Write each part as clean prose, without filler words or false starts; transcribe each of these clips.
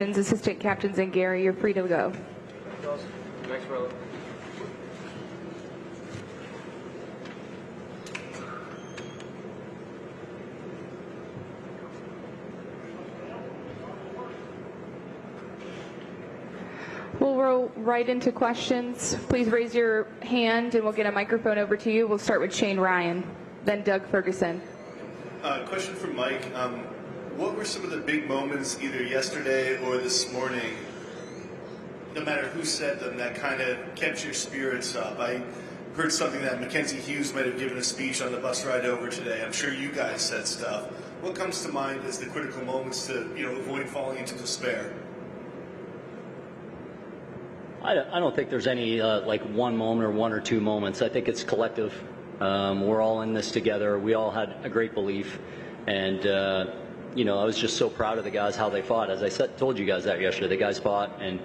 assistant captains, and Gary, you're free to go. Next row. We'll roll right into questions. Please raise your hand and we'll get a microphone over to you. We'll start with Shane Ryan, then Doug Ferguson. Question for Mike. What were some of the big moments either yesterday or this morning, no matter who said them, that kind of kept your spirits up? I heard something that Mackenzie Hughes might have given a speech on the bus ride over today. I'm sure you guys said stuff. What comes to mind as the critical moments to avoid falling into despair? I don't think there's any like one moment or one or two moments. I think it's collective. We're all in this together. We all had a great belief, and I was just so proud of the guys, how they fought. As I told you guys that yesterday, the guys fought, and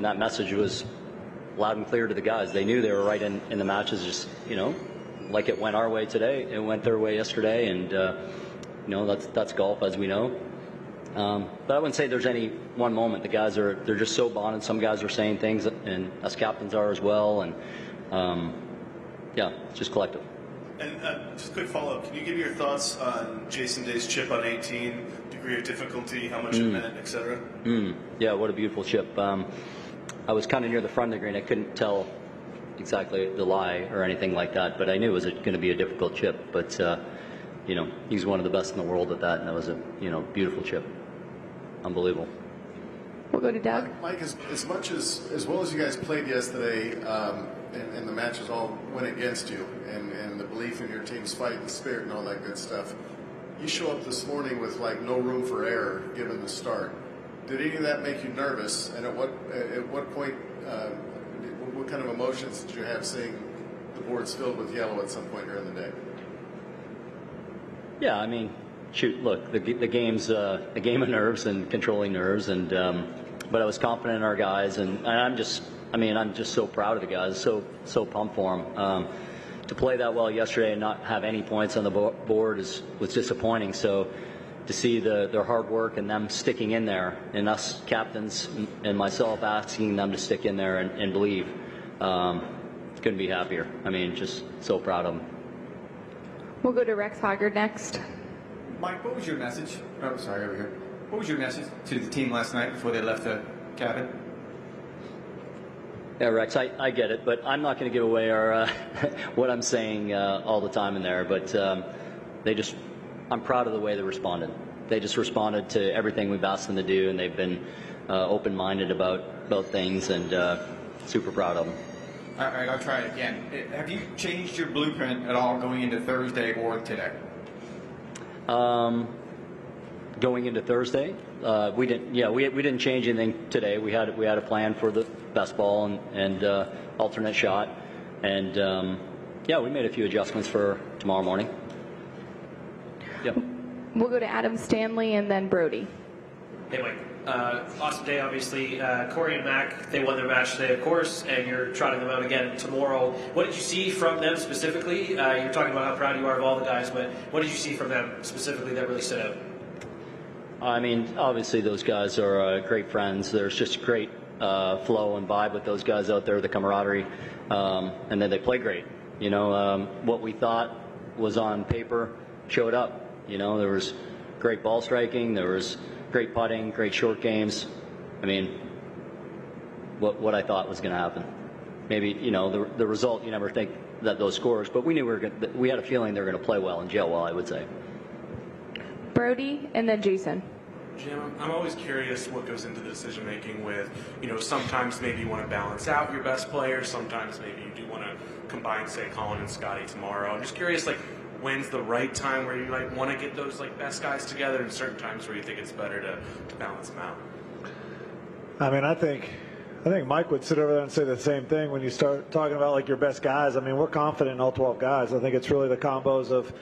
that message was loud and clear to the guys. They knew they were right in the matches. Just like it went our way today, it went their way yesterday, and that's golf, as we know. But I wouldn't say there's any one moment. The guys they're just so bonded. Some guys are saying things, and us captains are as well, and it's just collective. And just a quick follow-up, can you give your thoughts on Jason Day's chip on 18, degree of difficulty, how much it meant, et cetera? Yeah, what a beautiful chip. I was kind of near the front of the green. I couldn't tell exactly the lie or anything like that, but I knew it was going to be a difficult chip. But he's one of the best in the world at that, and that was a beautiful chip. Unbelievable. We'll go to Doug. Mike, as well as you guys played yesterday, and the matches all went against you, and the belief in your team's fight and spirit and all that good stuff, you show up this morning with like no room for error given the start. Did any of that make you nervous? And at what point, what kind of emotions did you have seeing the boards filled with yellow at some point during the day? Yeah, I mean, shoot, look, the game's a game of nerves and controlling nerves, and but I was confident in our guys, and I'm just so proud of the guys, so pumped for them. To play that well yesterday and not have any points on the board was disappointing. So to see their hard work and them sticking in there, and us captains and myself asking them to stick in there and believe, couldn't be happier. I mean, just so proud of them. We'll go to Rex Hoggard next. Mike, what was your message? Oh, sorry, over here. What was your message to the team last night before they left the cabin? Yeah, Rex, I get it, but I'm not going to give away our what I'm saying all the time in there. But I'm proud of the way they responded. They just responded to everything we've asked them to do, and they've been open-minded about things, and super proud of them. All right, I'll try it again. Have you changed your blueprint at all going into Thursday or today? Going into Thursday, we didn't. Yeah, we didn't change anything today. We had a plan for the best ball and alternate shot, and we made a few adjustments for tomorrow morning. Yep. We'll go to Adam Stanley and then Brody. Hey, Mike. Awesome day, obviously. Corey and Mac, they won their match today, of course, and you're trotting them out again tomorrow. What did you see from them specifically? You're talking about how proud you are of all the guys, but what did you see from them specifically that really stood out? I mean, obviously those guys are great friends. There's just great flow and vibe with those guys out there, the camaraderie, and then they play great. What we thought was on paper showed up. There was great ball striking, there was great putting, great short games. I mean, what I thought was going to happen. Maybe, the result, you never think that those scores, but we knew we had a feeling they were going to play well and gel well, I would say. Brody and then Jason. Jim, I'm always curious what goes into the decision making with, sometimes maybe you want to balance out your best players, sometimes maybe you do want to combine, say, Colin and Scotty tomorrow. I'm just curious, when's the right time where you want to get those best guys together, and certain times where you think it's better to balance them out? I mean, I think Mike would sit over there and say the same thing when you start talking about your best guys. I mean, we're confident in all 12 guys. I think it's really the combos of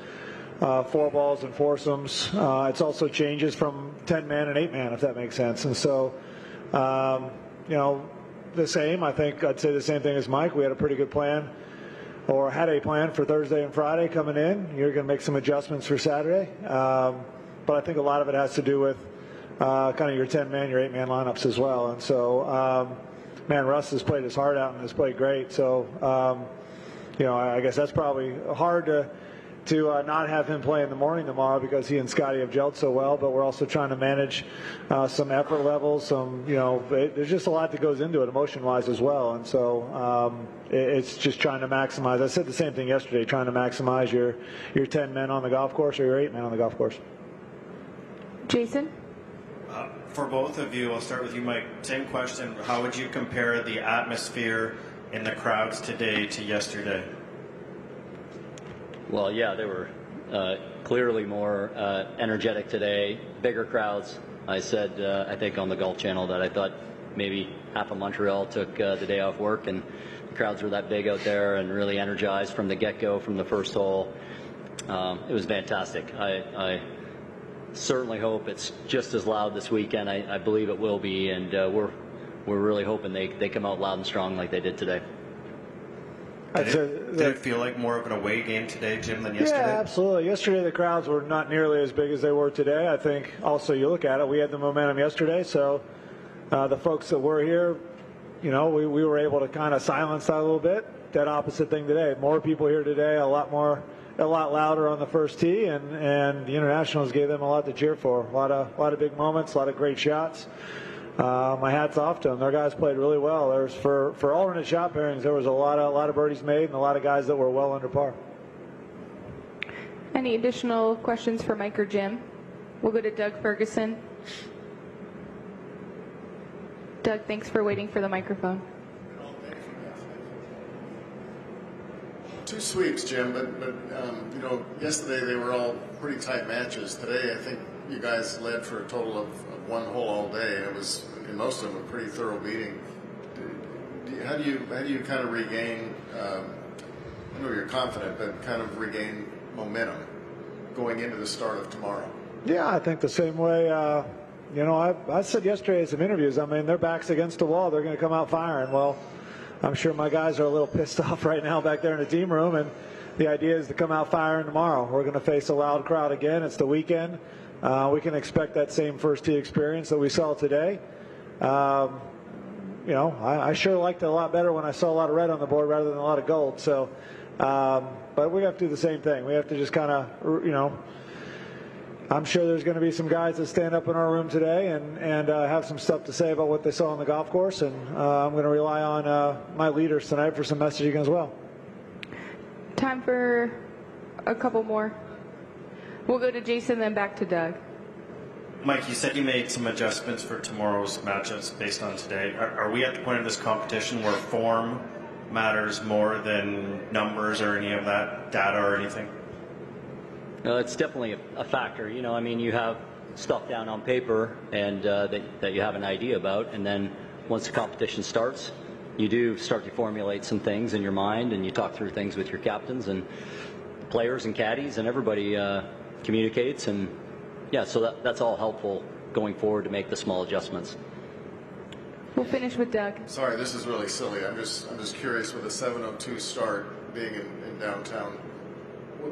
four balls and foursomes. It's also changes from 10-man and 8-man, if that makes sense. And so, the same. I think I'd say the same thing as Mike. We had a pretty good plan, or had a plan for Thursday and Friday coming in. You're going to make some adjustments for Saturday. But I think a lot of it has to do with kind of your 10-man, your 8-man lineups as well. And so, man, Russ has played his heart out and has played great. So, you know, I guess that's probably hard to not have him play in the morning tomorrow because he and Scotty have gelled so well, but we're also trying to manage some effort levels, you know, there's just a lot that goes into it emotion-wise as well. And so it's just trying to maximize. I said the same thing yesterday, trying to maximize your 10 men on the golf course or your 8 men on the golf course. Jason? For both of you, I'll start with you, Mike. Same question. How would you compare the atmosphere in the crowds today to yesterday? Well, yeah, they were clearly more energetic today, bigger crowds. I said, I think on the Golf Channel that I thought maybe half of Montreal took the day off work, and the crowds were that big out there and really energized from the get-go, from the first hole. It was fantastic. I certainly hope it's just as loud this weekend. I believe it will be, and we're really hoping they come out loud and strong like they did today. Did it feel like more of an away game today, Jim, than yesterday? Yeah, absolutely. Yesterday the crowds were not nearly as big as they were today. I think also you look at it, we had the momentum yesterday, so the folks that were here, you know, we were able to kind of silence that a little bit. That opposite thing today. More people here today, a lot louder on the first tee, and the Internationals gave them a lot to cheer for. A lot of big moments, a lot of great shots. My hat's off to them. Their guys played really well. There's for alternate shot pairings, there was a lot of birdies made and a lot of guys that were well under par. Any additional questions for Mike or Jim? We'll go to Doug Ferguson. Doug, thanks for waiting for the microphone. Two sweeps, Jim, but you know, yesterday they were all pretty tight matches. Today, I think you guys led for a total of one hole all day, and it was, in most of them, a pretty thorough beating. How do you kind of regain? I know you're confident, but kind of regain momentum going into the start of tomorrow. Yeah, I think the same way. You know, I said yesterday in some interviews, I mean, their back's against the wall. They're going to come out firing. Well, I'm sure my guys are a little pissed off right now back there in the team room, and the idea is to come out firing tomorrow. We're going to face a loud crowd again. It's the weekend. We can expect that same first tee experience that we saw today. You know, I sure liked it a lot better when I saw a lot of red on the board rather than a lot of gold. So, but we have to do the same thing. We have to just kind of, you know, I'm sure there's going to be some guys that stand up in our room today and have some stuff to say about what they saw on the golf course, and I'm going to rely on my leaders tonight for some messaging as well. Time for a couple more. We'll go to Jason, then back to Doug. Mike, you said you made some adjustments for tomorrow's matchups based on today. Are we at the point of this competition where form matters more than numbers or any of that data or anything? No, it's definitely a factor. You know, I mean, you have stuff down on paper and that you have an idea about, and then once the competition starts, you do start to formulate some things in your mind, and you talk through things with your captains and players and caddies, and everybody communicates, and yeah, so that's all helpful going forward to make the small adjustments. We'll finish with Doug. Sorry, this is really silly. I'm just curious, with a 7:02 start being in downtown,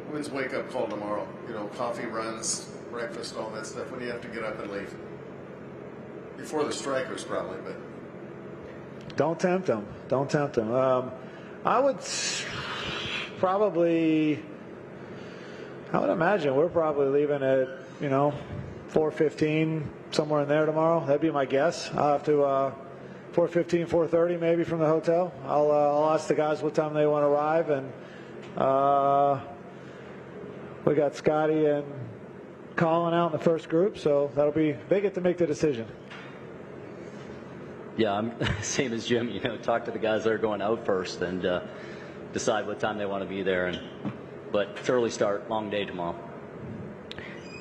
when's wake up call tomorrow? You know, coffee runs, breakfast, all that stuff. When do you have to get up and leave? Before the strikers, probably, but. Don't tempt them. Don't tempt them. I would probably. I would imagine we're probably leaving at, you know, 4:15, somewhere in there tomorrow. That'd be my guess. I'll have to 4:15, 4:30 maybe from the hotel. I'll ask the guys what time they want to arrive, and we got Scotty and Colin out in the first group, so they get to make the decision. Yeah, I'm same as Jim. You know, talk to the guys that are going out first and decide what time they want to be there. But it's early start, long day tomorrow.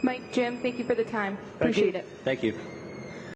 Mike, Jim, thank you for the time. Appreciate it. Thank you.